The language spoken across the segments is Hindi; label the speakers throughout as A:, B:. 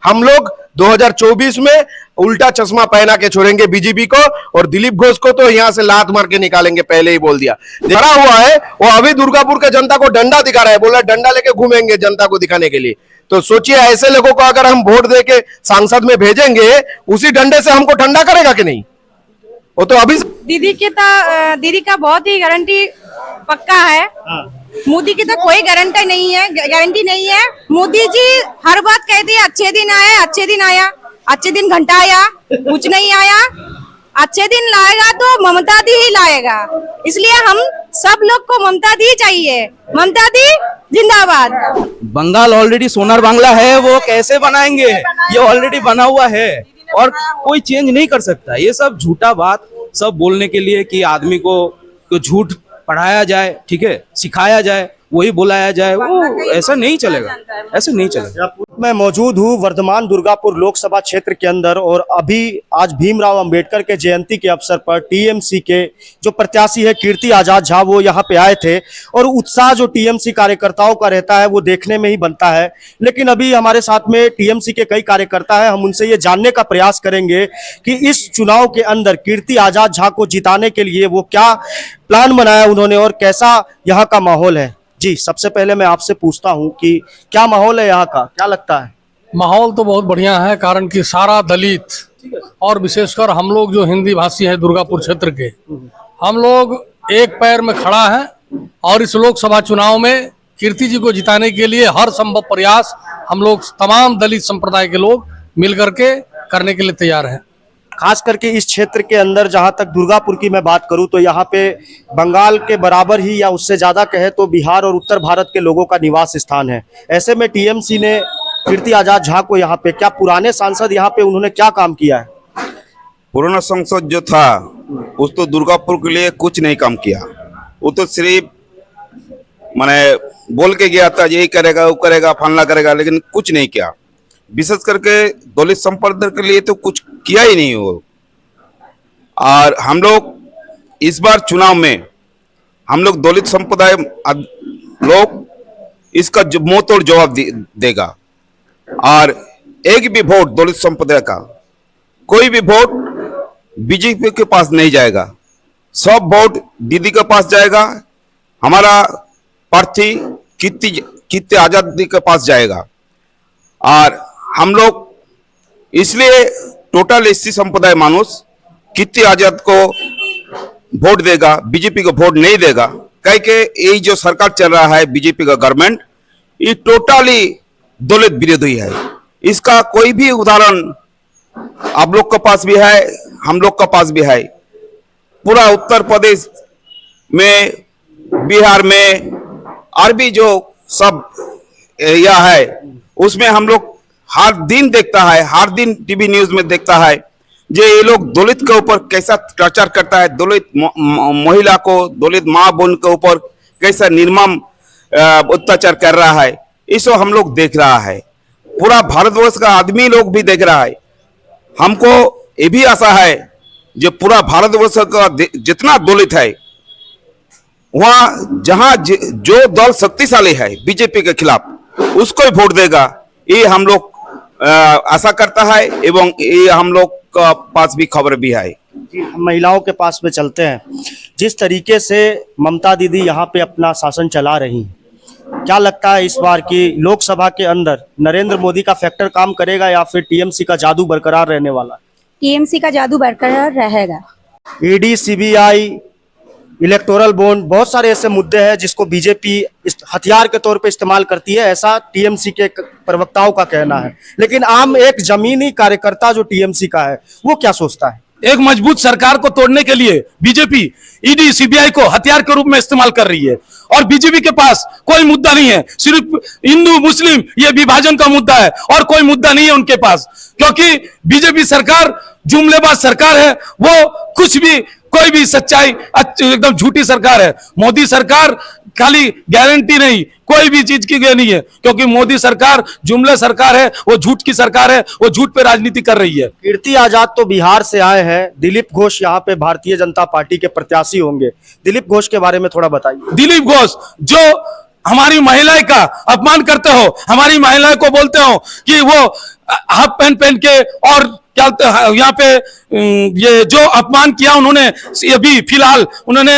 A: हम लोग 2024 में उल्टा चश्मा पहना के छोड़ेंगे बीजेपी को, और दिलीप घोष को तो यहां से लात मार के निकालेंगे, पहले ही बोल दिया। खड़ा हुआ है वो अभी दुर्गापुर के जनता को डंडा दिखा रहा है, बोला डंडा लेके घूमेंगे जनता को दिखाने के लिए। तो सोचिए ऐसे लोगों को अगर हम वोट दे के सांसद में भेजेंगे, उसी डंडे से हमको ठंडा करेगा कि नहीं? वो तो अभी
B: दीदी का बहुत ही गारंटी पक्का है। मोदी की तो कोई गारंटी नहीं है। मोदी जी हर बात कहते हैं अच्छे दिन आए, अच्छे दिन आया, अच्छे दिन घंटा आया, कुछ नहीं आया। अच्छे दिन लाएगा तो ममता दी ही लाएगा, इसलिए हम सब लोग को ममता दी चाहिए। ममता दी जिंदाबाद।
C: बंगाल ऑलरेडी सोनार बांग्ला है, वो कैसे बनाएंगे? ये ऑलरेडी बना हुआ है और कोई चेंज नहीं कर सकता। ये सब झूठा बात सब बोलने के लिए कि आदमी को झूठ पढ़ाया जाए, ठीक है, सिखाया जाए, वही बुलाया जाए, वो ऐसा नहीं चलेगा, ऐसे नहीं चलेगा।
D: मैं मौजूद हूँ वर्धमान दुर्गापुर लोकसभा क्षेत्र के अंदर, और अभी आज भीमराव अंबेडकर के जयंती के अवसर पर टीएमसी के जो प्रत्याशी है कीर्ति आजाद झा, वो यहाँ पे आए थे। और उत्साह जो टीएमसी कार्यकर्ताओं का रहता है वो देखने में ही बनता है। लेकिन अभी हमारे साथ में टीएमसी के कई कार्यकर्ता हैं, हम उनसे ये जानने का प्रयास करेंगे कि इस चुनाव के अंदर कीर्ति आजाद झा को जिताने के लिए वो क्या प्लान बनाया उन्होंने और कैसा यहाँ का माहौल है। जी, सबसे पहले मैं आपसे पूछता हूं कि क्या माहौल है यहाँ का, क्या लगता है?
E: माहौल तो बहुत बढ़िया है, कारण कि सारा दलित और विशेषकर हम लोग जो हिंदी भाषी है दुर्गापुर क्षेत्र के, हम लोग एक पैर में खड़ा है और इस लोकसभा चुनाव में कीर्ति जी को जिताने के लिए हर संभव प्रयास हम लोग तमाम दलित संप्रदाय के लोग मिलकर के करने के लिए तैयार हैं।
D: खास करके इस क्षेत्र के अंदर जहां तक दुर्गापुर की मैं बात करूं तो यहाँ पे बंगाल के बराबर ही या उससे ज्यादा कहे तो बिहार और उत्तर भारत के लोगों का निवास स्थान है। ऐसे में टीएमसी ने कीर्ति आजाद झा को यहाँ पे, क्या पुराने सांसद यहाँ पे उन्होंने क्या काम किया है?
F: पुराना सांसद जो था उस तो दुर्गापुर के लिए कुछ नहीं काम किया। वो तो सिर्फ माने बोल के गया था यही करेगा वो करेगा फलना करेगा, लेकिन कुछ नहीं किया। विशेष करके दलित संप्रदाय के लिए तो कुछ किया ही नहीं हो। और हम लोग इस बार चुनाव में हम लोग दलित संप्रदाय लोग इसका मुंह तोड़ जवाब देगा। और एक भी वोट दलित संप्रदाय का कोई भी वोट बीजेपी के पास नहीं जाएगा, सब वोट दीदी के पास जाएगा, हमारा प्रार्थी कीर्ति आजाद के पास जाएगा। और हम लोग इसलिए टोटल एससी संप्रदाय मानुष कीर्ति आजाद को वोट देगा, बीजेपी को वोट नहीं देगा। कह के यही जो सरकार चल रहा है बीजेपी का गवर्नमेंट, ये टोटली दलित विरोधी है। इसका कोई भी उदाहरण आप लोग के पास भी है, हम लोग के पास भी है। पूरा उत्तर प्रदेश में, बिहार में और भी जो सब एरिया है उसमें हम लोग हर दिन देखता है, हर दिन टीवी न्यूज में देखता है जो ये लोग दलित के ऊपर कैसा टॉर्चर करता है, दलित महिला को, दलित माँ बहन के ऊपर कैसा निर्मम अत्याचार कर रहा है। इसको हम लोग देख रहा है, पूरा भारतवर्ष का आदमी लोग भी देख रहा है। हमको ये भी आशा है जो पूरा भारतवर्ष का जितना दलित है वहाँ जहाँ जो दल शक्तिशाली है बीजेपी के खिलाफ उसको ही वोट देगा, ये हम लोग आशा करता है। एवं ये हम लोग का पास भी खबर भी है।
D: जी, हम महिलाओं के पास में चलते हैं। जिस तरीके से ममता दीदी यहाँ पे अपना शासन चला रही हैं, क्या लगता है इस बार की लोकसभा के अंदर नरेंद्र मोदी का फैक्टर काम करेगा या फिर टीएमसी का जादू बरकरार रहने वाला है?
B: टीएमसी का जादू बरकरार रहेगा।
D: ईडी, सीबीआई, इलेक्टोरल बॉन्ड, बहुत सारे ऐसे मुद्दे हैं जिसको बीजेपी हथियार के तौर पे इस्तेमाल करती है, ऐसा टीएमसी के प्रवक्ताओं का कहना है। लेकिन आम एक जमीनी कार्यकर्ता जो टीएमसी का है वो क्या सोचता है?
E: एक मजबूत सरकार को तोड़ने के लिए बीजेपी ईडी सीबीआई को हथियार के रूप में इस्तेमाल कर रही है, और बीजेपी के पास कोई मुद्दा नहीं है, सिर्फ हिंदू मुस्लिम ये विभाजन का मुद्दा है और कोई मुद्दा नहीं है उनके पास। क्योंकि बीजेपी सरकार जुमलेबाज सरकार है, वो कुछ भी कोई भी सच्चाई एकदम झूठी सरकार है। मोदी सरकार खाली गारंटी नहीं, कोई भी चीज की नहीं है, क्योंकि मोदी सरकार जुमले सरकार है, वो झूठ की सरकार है, वो झूठ पे राजनीति कर रही है।
D: कीर्ति आजाद तो बिहार से आए हैं, दिलीप घोष यहाँ पे भारतीय जनता पार्टी के प्रत्याशी होंगे। दिलीप घोष के बारे में थोड़ा बताइए।
E: दिलीप घोष जो हमारी महिलाएं का अपमान करते हो, हमारी महिलाएं को बोलते हो कि वो हाफ पैंट पहन के और क्या यहाँ पे ये जो अपमान किया उन्होंने, अभी फिलहाल उन्होंने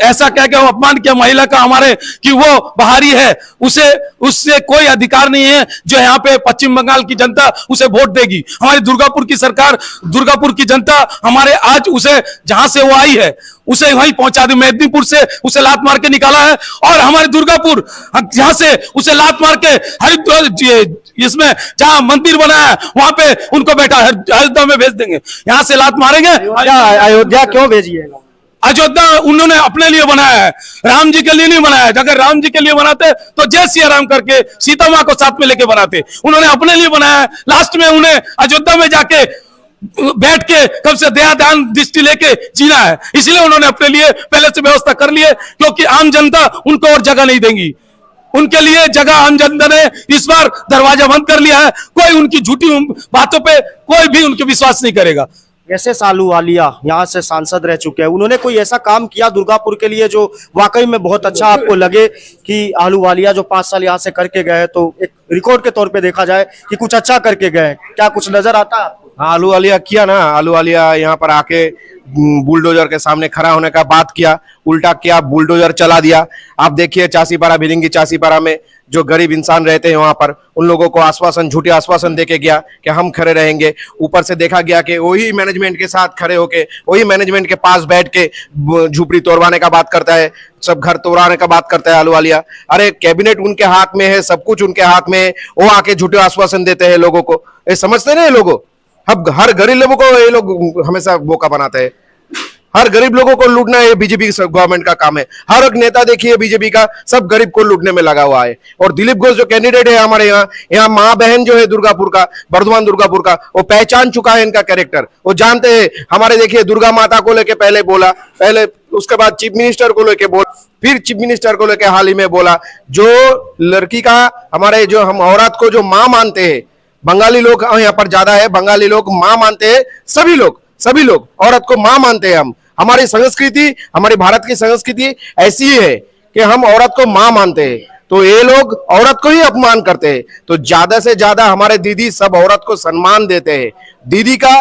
E: ऐसा कह के वो अपमान किया महिला का हमारे कि वो बाहरी है, उसे उससे कोई अधिकार नहीं है जो यहाँ पे पश्चिम बंगाल की जनता उसे वोट देगी। हमारी दुर्गापुर की सरकार, दुर्गापुर की जनता हमारे आज उसे जहां से वो आई है उसे वहीं पहुंचा दी। मेदिनीपुर से उसे लात मार के निकाला है और हमारे दुर्गापुर जहां से उसे लात मार के हरिद्वार इसमें जहां मंदिर बना है वहां पे उनको बैठा अयोध्या में भेज देंगे। यहाँ से लात मारेंगे।
D: अयोध्या क्यों भेजिएगा?
E: अयोध्या उन्होंने अपने लिए बनाया है, राम जी के लिए नहीं बनाया है। अगर राम जी के लिए बनाते तो जय सिया राम करके सीता माँ को साथ में लेके बनाते। उन्होंने अपने लिए बनाया है। लास्ट में उन्हें अयोध्या में जाके बैठ के कब से दया दान दृष्टि लेके जीना है, इसलिए उन्होंने अपने लिए पहले से व्यवस्था कर ली है, क्योंकि आम जनता उनको और जगह नहीं देंगी। उनके लिए जगह आम जनता ने इस बार दरवाजा बंद कर लिया है। कोई उनकी झूठी बातों पे कोई भी उनके विश्वास नहीं करेगा।
D: वैसे आलूवालिया यहाँ से सांसद रह चुके हैं, उन्होंने कोई ऐसा काम किया दुर्गापुर के लिए जो वाकई में बहुत अच्छा आपको लगे कि आलूवालिया जो 5 साल यहाँ से करके गए, तो एक रिकॉर्ड के तौर पे देखा जाए कि कुछ अच्छा करके गए, क्या कुछ नजर आता है?
A: हाँ, आलूवालिया किया ना। आलूवालिया यहाँ पर आके बुलडोजर के सामने खड़ा होने का बात किया, उल्टा किया, बुलडोजर चला दिया। आप देखिए चासीपारा, भिरिंगी चासीपारा में जो गरीब इंसान रहते हैं वहां पर उन लोगों को आश्वासन, झूठे आश्वासन देके गया कि हम खड़े रहेंगे। ऊपर से देखा गया कि वही मैनेजमेंट के साथ खड़े होके, वही मैनेजमेंट के पास बैठ के झुपड़ी तोड़वाने का बात करता है, सब घर तोड़वाने का बात करता है आलूवालिया। अरे कैबिनेट उनके हाथ में है, सब कुछ उनके हाथ में है, वो आके झूठे आश्वासन देते हैं लोगों को। ये समझते नहीं लोगों। अब हर गरीब लोगों को ये लोग हमेशा बोका बनाते हैं। हर गरीब लोगों को लूटना है बीजेपी गवर्नमेंट का काम है। हर एक नेता देखिए बीजेपी का सब गरीब को लूटने में लगा हुआ है। और दिलीप घोष जो कैंडिडेट है हमारे यहाँ माँ बहन जो है दुर्गापुर का, बर्धमान दुर्गापुर का, वो पहचान चुका है इनका कैरेक्टर। वो जानते हैं। हमारे देखिए दुर्गा माता को लेके पहले बोला, पहले उसके बाद चीफ मिनिस्टर को लेके बोला, फिर चीफ मिनिस्टर को लेके हाल ही में बोला। जो लड़की का हमारे जो हम औरत को जो माँ मानते हैं, बंगाली लोग यहाँ पर ज्यादा है, बंगाली लोग माँ मानते हैं। सभी लोग औरत को माँ मानते हैं। हम हमारी संस्कृति, हमारी भारत की संस्कृति ऐसी ही है कि हम औरत को माँ मानते हैं। तो ये लोग औरत को ही अपमान करते हैं। तो ज्यादा से ज्यादा हमारे दीदी सब औरत को सम्मान देते हैं। दीदी का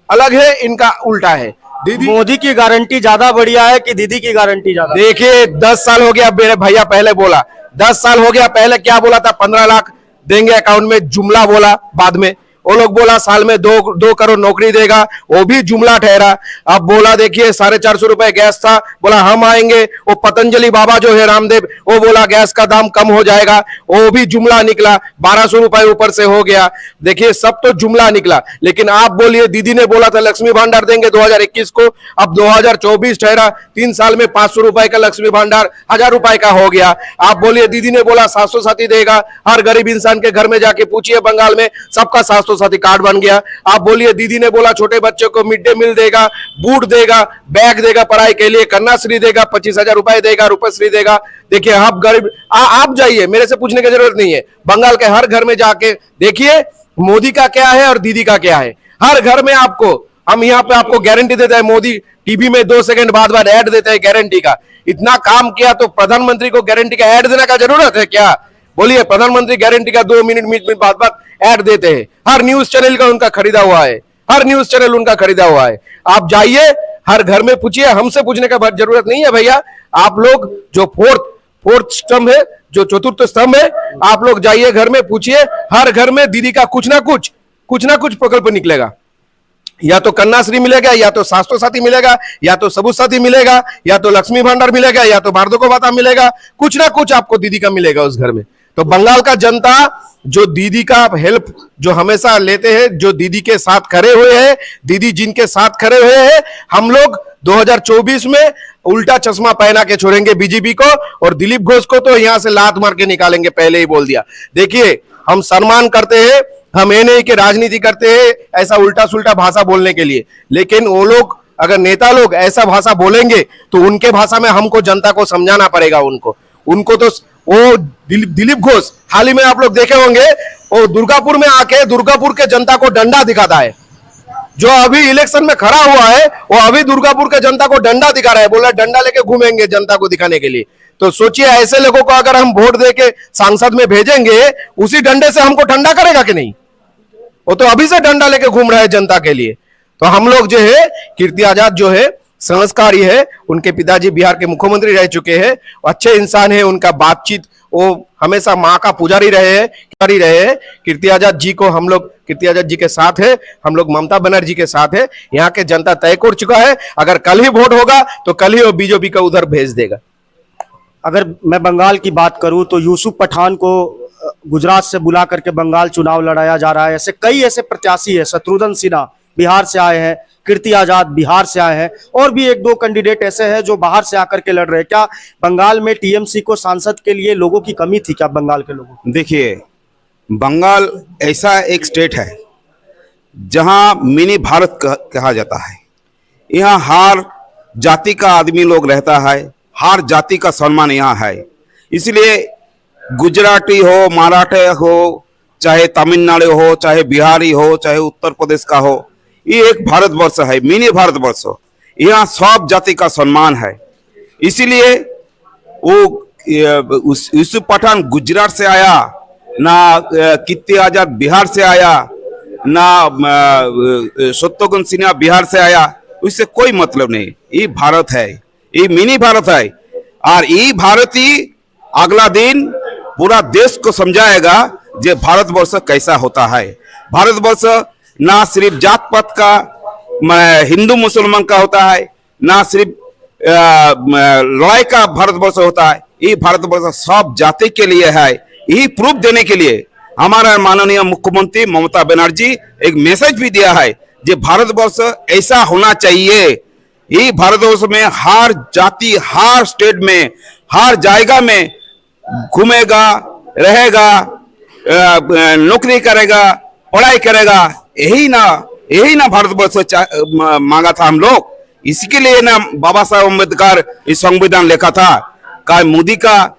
A: अलग है, इनका उल्टा है। दीदी,
D: मोदी की गारंटी ज्यादा बढ़िया है कि दीदी की गारंटी ज्यादा?
A: देखिए 10 साल हो गया, मेरे भैया पहले बोला 10 साल हो गया। पहले क्या बोला था? 15 लाख देंगे अकाउंट में, जुमला बोला। बाद में वो लोग बोला साल में 2 करोड़ नौकरी देगा, वो भी जुमला ठहरा। अब बोला देखिए 450 रुपए गैस था, बोला हम आएंगे। वो पतंजलि बाबा जो है रामदेव, वो बोला गैस का दाम कम हो जाएगा, वो भी जुमला निकला। 1200 रुपए ऊपर से हो गया। देखिए सब तो जुमला निकला। लेकिन आप बोलिए दीदी ने बोला था लक्ष्मी भंडार देंगे 2021 को, अब 2024 ठहरा। 3 साल में 500 रुपए का लक्ष्मी भंडार 1000 रुपए का हो गया। आप बोलिए दीदी ने बोला 700 साथी देगा, हर गरीब इंसान के घर में जाके पूछिए बंगाल में सबका 700 साथी कार्ड बन गया। आप बोलिए दीदी ने बोला छोटे बच्चों को मिड डे मील देगा, बूट देगा, बैग देगा पढ़ाई के लिए, कन्याश्री देगा, 25,000 रुपए देगा, रूपश्री देगा। देखिए आप गरीब आप जाइए, मेरे से पूछने की जरूरत नहीं है। बंगाल के हर घर में जाके देखिए मोदी का क्या है और दीदी का क्या है। हर घर में आपको, हम यहाँ पे आपको गारंटी देता है। मोदी टीवी में 2 सेकंड बाद ऐड देता है गारंटी का। इतना काम किया तो प्रधानमंत्री को गारंटी का ऐड देने का जरूरत है क्या? बोलिए, प्रधानमंत्री गारंटी का 2 मिनट बाद ऐड देते हैं। हर न्यूज चैनल का उनका खरीदा हुआ है, हर न्यूज चैनल उनका खरीदा हुआ है। आप जाइए हर घर में पूछिए, हमसे पूछने का जरूरत नहीं है भैया। आप लोग जो फोर्थ स्तंभ है, जो चतुर्थ स्तंभ है, आप लोग जाइए घर में पूछिए। हर घर में दीदी का कुछ ना कुछ प्रकल्प निकलेगा। या तो कन्याश्री मिलेगा, या तो स्वास्थ्य साथी मिलेगा, या तो सबूत साथी मिलेगा, या तो लक्ष्मी भंडार मिलेगा, या तो वार्धक्य भत्ता मिलेगा। कुछ ना कुछ आपको दीदी का मिलेगा उस घर में। तो बंगाल का जनता जो दीदी का हेल्प जो हमेशा लेते हैं, जो दीदी के साथ खड़े हुए हैं, दीदी जिनके साथ खड़े हुए हैं, हम लोग 2024 में उल्टा चश्मा पहना के छोड़ेंगे बीजेपी को। और दिलीप घोष को तो यहां से लात मार के निकालेंगे, पहले ही बोल दिया। देखिए हम सम्मान करते हैं, हम ये नहीं कि राजनीति करते हैं ऐसा उल्टा सुल्टा भाषा बोलने के लिए। लेकिन वो लोग, अगर नेता लोग ऐसा भाषा बोलेंगे तो उनके भाषा में हमको जनता को समझाना पड़ेगा। उनको तो वो दिलीप घोष हाल ही में आप लोग देखे होंगे, वो दुर्गापुर में आके दुर्गापुर के जनता को डंडा दिखाता है। जो अभी इलेक्शन में खड़ा हुआ है वो अभी दुर्गापुर के जनता को डंडा दिखा रहा है, बोला डंडा लेके घूमेंगे जनता को दिखाने के लिए। तो सोचिए ऐसे लोगों को अगर हम वोट दे के सांसद में भेजेंगे, उसी डंडे से हमको ठंडा करेगा कि नहीं? वो तो अभी से डंडा लेके घूम रहा है जनता के लिए। तो हम लोग जो है, कीर्ति आजाद जो है संस्कारी है, उनके पिताजी बिहार के मुख्यमंत्री रह चुके हैं, अच्छे इंसान है, उनका बातचीत वो हमेशा माँ का पुजारी रहे हैं। कीर्ति आजाद जी को हम लोग कीर्ति आजाद जी के साथ है, हम लोग ममता बनर्जी के साथ है। यहाँ के जनता तय कर चुका है, अगर कल ही वोट होगा तो कल ही वो बीजेपी का उधर भेज देगा।
D: अगर मैं बंगाल की बात करूं तो यूसुफ पठान को गुजरात से बुला करके बंगाल चुनाव लड़ाया जा रहा है। ऐसे कई ऐसे प्रत्याशी है, शत्रुघ्न सिन्हा बिहार से आए हैं, कीर्ति आजाद बिहार से आए हैं, और भी एक दो कैंडिडेट ऐसे हैं जो बाहर से आकर के लड़ रहे हैं। क्या बंगाल में टीएमसी को सांसद के लिए लोगों की कमी थी क्या बंगाल के लोगों को?
F: देखिए, बंगाल ऐसा एक स्टेट है जहां मिनी भारत कहा जाता है। यहाँ हर जाति का आदमी लोग रहता है, हर जाति का सम्मान यहाँ है। इसलिए गुजराती हो, मराठी हो, चाहे तमिलनाडु हो, चाहे बिहारी हो, चाहे उत्तर प्रदेश का हो, ये एक भारतवर्ष है, मिनी भारतवर्ष। यहाँ सब जाति का सम्मान है। इसीलिए वो यूसुफ पठान गुजरात से आया ना, कीर्ति आजाद बिहार से आया ना, शत्रुघ्न सिन्हा बिहार से आया, उससे कोई मतलब नहीं। ये भारत है, ये मिनी भारत है, और ये भारत ही अगला दिन पूरा देश को समझाएगा जे भारतवर्ष कैसा होता है। भारतवर्ष ना सिर्फ जात पात का, हिंदू मुसलमान का होता है, ना सिर्फ लड़ाई का भारतवर्ष होता है। ये भारतवर्ष सब जाति के लिए है। यही प्रूफ देने के लिए हमारा माननीय मुख्यमंत्री ममता बनर्जी एक मैसेज भी दिया है, जे भारतवर्ष ऐसा होना चाहिए। ये भारतवर्ष में हर जाति, हर स्टेट में, हर जगह में घूमेगा, रहेगा, नौकरी करेगा, पढ़ाई करेगा। यही ना भारतवर्ष मांगा था हम लोग। इसके लिए ना बाबा साहब अम्बेडकर इस संविधान लिखा था। का मोदी का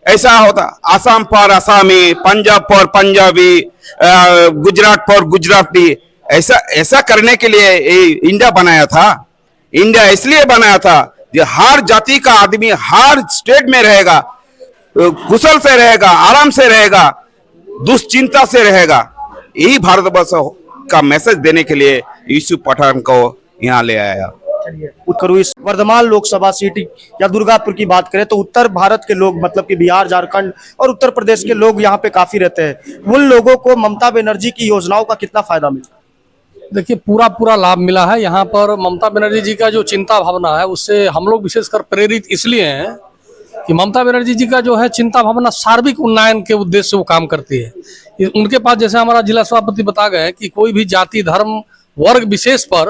F: ऐसा होता, Assam for Asami, Punjab for Punjabi, Gujarat for Gujarati, ऐसा करने के लिए इंडिया बनाया था। इंडिया इसलिए बनाया था कि हर जाति का आदमी हर स्टेट में रहेगा, कुशल से रहेगा, आराम से रहेगा, दुश्चिंता से रहेगा। यही भारतवर्ष का मैसेज देने के लिए यूसुफ पठान को यहाँ ले आया।
D: उत्तर इस वर्धमान लोकसभा सीट या दुर्गापुर की बात करें तो उत्तर भारत के लोग, मतलब कि बिहार, झारखंड और उत्तर प्रदेश के लोग यहाँ पे काफी रहते हैं। उन लोगों को ममता बनर्जी की योजनाओं का कितना फायदा मिला?
G: देखिए, पूरा लाभ मिला है। यहाँ पर ममता बनर्जी जी का जो चिंता भावना है, उससे हम लोग विशेषकर प्रेरित इसलिए हैं कि ममता बनर्जी जी का जो है चिंता भावना सार्वत्रिक उन्नयन के उद्देश्य से वो काम करती है। उनके पास, जैसे हमारा जिला सभापति बता गए, कि कोई भी जाति, धर्म, वर्ग विशेष पर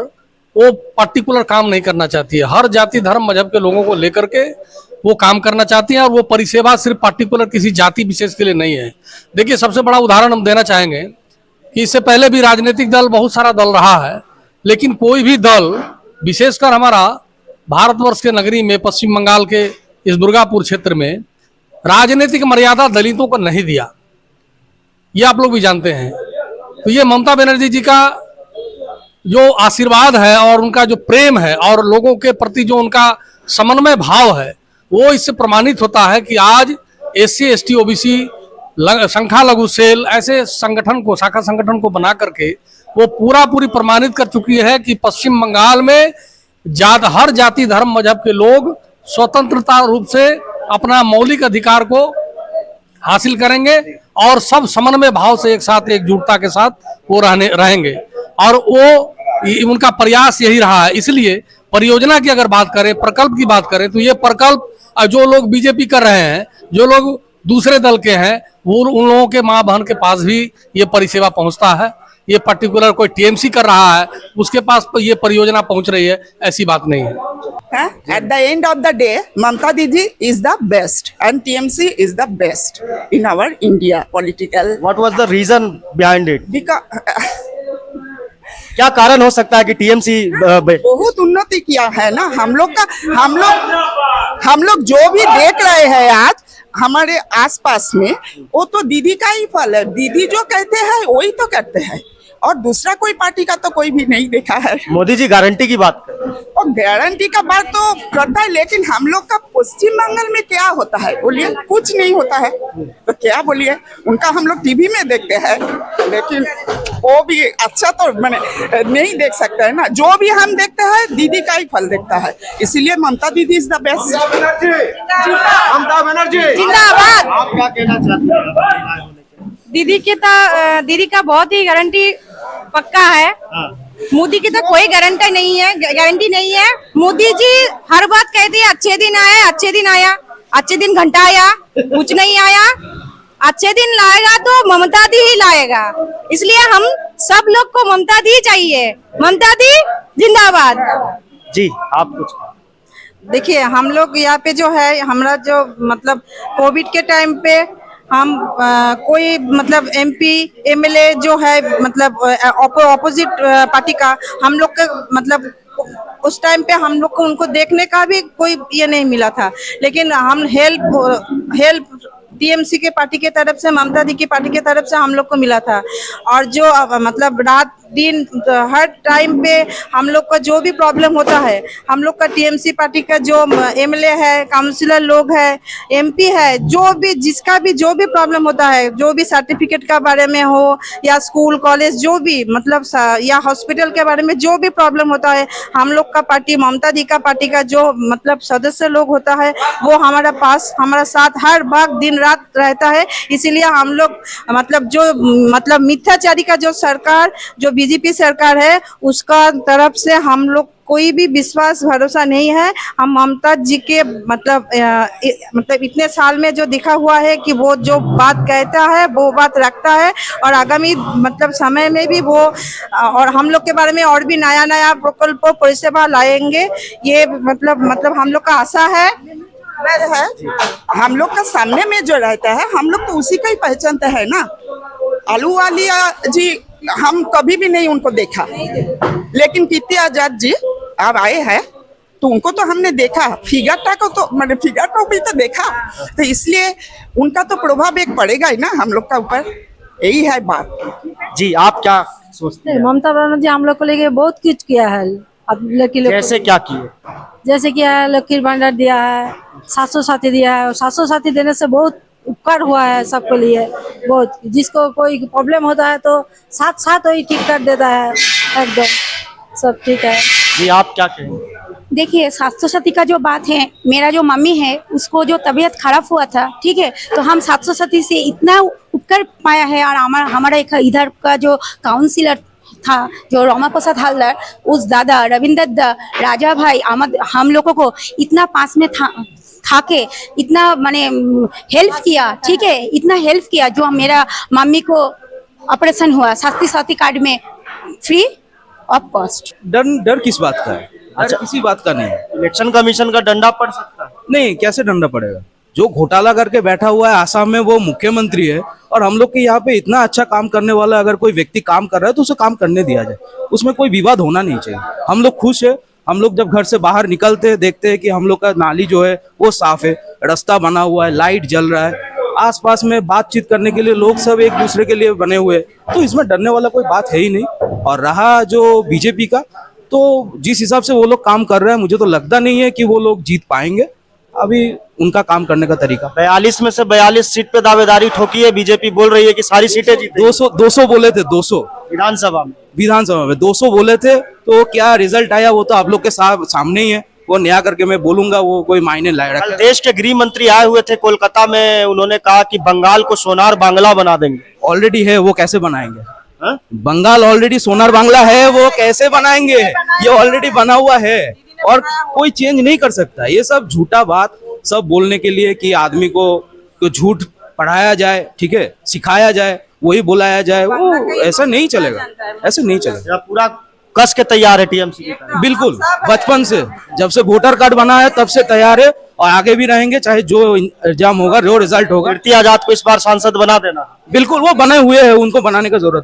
G: वो पर्टिकुलर काम नहीं करना चाहती है। हर जाति, धर्म, मजहब के लोगों को लेकर के वो काम करना चाहती है, और वो परिसेवा सिर्फ पर्टिकुलर किसी जाति विशेष के लिए नहीं है। देखिए, सबसे बड़ा उदाहरण हम देना चाहेंगे कि इससे पहले भी राजनीतिक दल, बहुत सारा दल रहा है, लेकिन कोई भी दल, विशेषकर हमारा भारतवर्ष के नगरी में पश्चिम बंगाल के इस दुर्गापुर क्षेत्र में राजनीतिक मर्यादा दलितों को नहीं दिया। ये आप लोग भी जानते हैं। तो ये ममता बनर्जी जी का जो आशीर्वाद है और उनका जो प्रेम है और लोगों के प्रति जो उनका समन्वय भाव है, वो इससे प्रमाणित होता है कि आज SC, ST, OBC, संख्या लघु सेल ऐसे संगठन को, शाखा संगठन को बना करके वो पूरी प्रमाणित कर चुकी है कि पश्चिम बंगाल में हर जाति, धर्म, मजहब के लोग स्वतंत्रता रूप से अपना मौलिक अधिकार को हासिल करेंगे और सब समन्वय भाव से एक साथ, एकजुटता के साथ वो रहेंगे। और वो उनका प्रयास यही रहा है। इसलिए परियोजना की अगर बात करें, प्रकल्प की बात करें, तो ये प्रकल्प जो लोग बीजेपी कर रहे हैं, जो लोग दूसरे दल के हैं, वो उन लोगों के माँ बहन के पास भी ये परिसेवा पहुंचता है। ये पर्टिकुलर कोई टीएमसी कर रहा है, उसके पास ये परियोजना पहुंच रही है, ऐसी बात नहीं है।
H: At the end of the day, Mamta Didi is the best and TMC is the best in our India political.
D: What was the reason behind it?
H: Because
D: क्या कारण हो सकता है कि टीएमसी
H: बहुत उन्नति किया है ना हम लोग जो भी देख रहे हैं आज हमारे आसपास में, वो तो दीदी का ही फल है। दीदी जो कहते हैं वही तो करते हैं। और दूसरा कोई पार्टी का तो कोई भी नहीं देखा है।
D: मोदी जी गारंटी की बात कर रहे हैं।
H: और गारंटी का बात तो करता है, लेकिन हम लोग का पश्चिम बंगाल में क्या होता है बोलिए? कुछ नहीं होता है तो क्या बोलिए? उनका हम लोग टीवी में देखते हैं, लेकिन वो भी अच्छा तो मैंने नहीं देख सकते है ना। जो भी हम देखते हैं दीदी का ही फल देखता है, इसीलिए ममता दीदी is the best.
D: Mamata Banerjee
B: जिंदाबाद।
D: आप क्या कहना चाहते हैं?
B: दीदी का बहुत ही गारंटी पक्का है। मोदी की तो कोई गारंटी नहीं है। मोदी जी हर बात कहते हैं अच्छे दिन आया, अच्छे दिन घंटा आया, कुछ नहीं आया। अच्छे दिन लाएगा तो ममता दी ही लाएगा, इसलिए हम सब लोग को ममता दी चाहिए। ममता दी जिंदाबाद।
D: जी आप कुछ
B: देखिए, हम लोग यहाँ पे जो है, हमारा जो मतलब कोविड के टाइम पे हम कोई मतलब एमपी एमएलए जो है मतलब ऑपोजिट पार्टी का, हम लोग का मतलब उस टाइम पे हम लोग को उनको देखने का भी कोई ये नहीं मिला था, लेकिन हम हेल्प टीएमसी के पार्टी के तरफ से, ममता दी की पार्टी के तरफ से हम लोग को मिला था। और जो मतलब रात दिन हर टाइम पे हम लोग का जो भी प्रॉब्लम होता है, हम लोग का टीएमसी पार्टी का जो एमएलए है, काउंसिलर लोग है, एमपी है, जो भी जिसका भी जो भी प्रॉब्लम होता है, जो भी सर्टिफिकेट का बारे में हो या स्कूल कॉलेज जो भी मतलब या हॉस्पिटल के बारे में जो भी प्रॉब्लम होता है, हम लोग का पार्टी ममता दी का पार्टी का जो मतलब सदस्य लोग होता है वो हमारा पास हमारा साथ हर वक्त दिन रात रहता है। इसीलिए हम लोग मतलब जो मतलब मिथ्याचारी का जो सरकार जो बीजेपी सरकार है उसका तरफ से हम लोग कोई भी विश्वास भरोसा नहीं है। हम ममता जी के मतलब इतने साल में जो दिखा हुआ है कि वो जो बात कहता है वो बात रखता है, और आगामी मतलब समय में भी वो और हम लोग के बारे में और भी नया नया प्रकल्प परिसेवा लाएंगे, ये मतलब हम लोग का आशा है।
H: हम लोग का सामने में जो रहता है हम लोग तो उसी का ही पहचानते हैं ना। आलू वालिया जी हम कभी भी नहीं उनको देखा, लेकिन कीर्ति आजाद जी अब आए हैं तो उनको तो हमने देखा, फिगर को भी तो देखा, तो इसलिए उनका तो प्रभाव एक पड़ेगा ही ना हम लोग का ऊपर, यही है बात।
D: जी आप क्या सोचते हैं?
I: ममता बनर्जी हम लोग को लेके बहुत कुछ किया है। अब लड़की लोग
D: जैसे क्या किए?
I: जैसे किया है, लकीर भंडार दिया है, 700 साथी दिया है, और 700 साथी देने से बहुत उपकार हुआ है सबके लिए। बहुत जिसको कोई प्रॉब्लम होता है तो साथ वही ठीक कर देता है, एकदम सब ठीक है।
D: जी आप क्या कहेंगे?
J: देखिए, 700 साथी का जो बात है, मेरा जो मम्मी है उसको जो तबीयत खराब हुआ था, ठीक है, तो हम 700 साथी से इतना उपकार पाया है। और हमारा एक इधर का जो काउंसिलर था जो रमा प्रसाद हालदार, उस दादा रविंद्र दा राजा भाई हम लोगों को इतना पास में था के इतना माने हेल्प किया, ठीक है, इतना हेल्प किया जो मेरा मम्मी को ऑपरेशन हुआ साथी कार्ड में फ्री ऑफ कॉस्ट।
C: डर किस बात का है? अच्छा, किसी बात का नहीं है।
D: इलेक्शन कमीशन का डंडा पड़ सकता है?
C: नहीं, कैसे डंडा पड़ेगा? जो घोटाला करके बैठा हुआ है आसाम में वो मुख्यमंत्री है, और हम लोग के यहाँ पे इतना अच्छा काम करने वाला अगर कोई व्यक्ति काम कर रहा है तो उसे काम करने दिया जाए, उसमें कोई विवाद होना नहीं चाहिए। हम लोग खुश है। हम लोग जब घर से बाहर निकलते हैं देखते हैं कि हम लोग का नाली जो है वो साफ है, रास्ता बना हुआ है, लाइट जल रहा है, आसपास में बातचीत करने के लिए लोग सब एक दूसरे के लिए बने हुए, तो इसमें डरने वाला कोई बात है ही नहीं। और रहा जो बीजेपी का, तो जिस हिसाब से वो लोग काम कर रहे हैं मुझे तो लगता नहीं है कि वो लोग जीत पाएंगे। अभी उनका काम करने का तरीका
D: 42 में से 42 सीट पे दावेदारी ठोकी है बीजेपी, बोल रही है कि सारी सीटें जीतेगी।
C: 200 बोले थे, 200
D: विधानसभा में
C: 200 बोले थे, तो क्या रिजल्ट आया वो तो आप लोग के सामने ही है। वो नया करके मैं बोलूंगा वो कोई मायने लायक।
D: कल देश के गृह मंत्री आए हुए थे कोलकाता में, उन्होंने कहा कि बंगाल को सोनार बांग्ला बना देंगे।
C: ऑलरेडी है, वो कैसे बनाएंगे? बंगाल ऑलरेडी सोनार बांग्ला है, वो कैसे बनाएंगे? ये ऑलरेडी बना हुआ है और कोई चेंज नहीं कर सकता। ये सब झूठा बात सब बोलने के लिए कि आदमी को झूठ पढ़ाया जाए, ठीक है, सिखाया जाए, वही बुलाया जाए, वो ऐसा नहीं चलेगा, ऐसे नहीं चलेगा।
D: पूरा कस के तैयार है टीएमसी।
C: बिल्कुल, बचपन से जब से वोटर कार्ड बना है तब से तैयार है, और आगे भी रहेंगे, चाहे जो एग्जाम होगा, जो रिजल्ट होगा।
D: कीर्ति आजाद को इस बार सांसद बना देना।
C: बिल्कुल, वो बने हुए हैं, उनको बनाने का जरूरत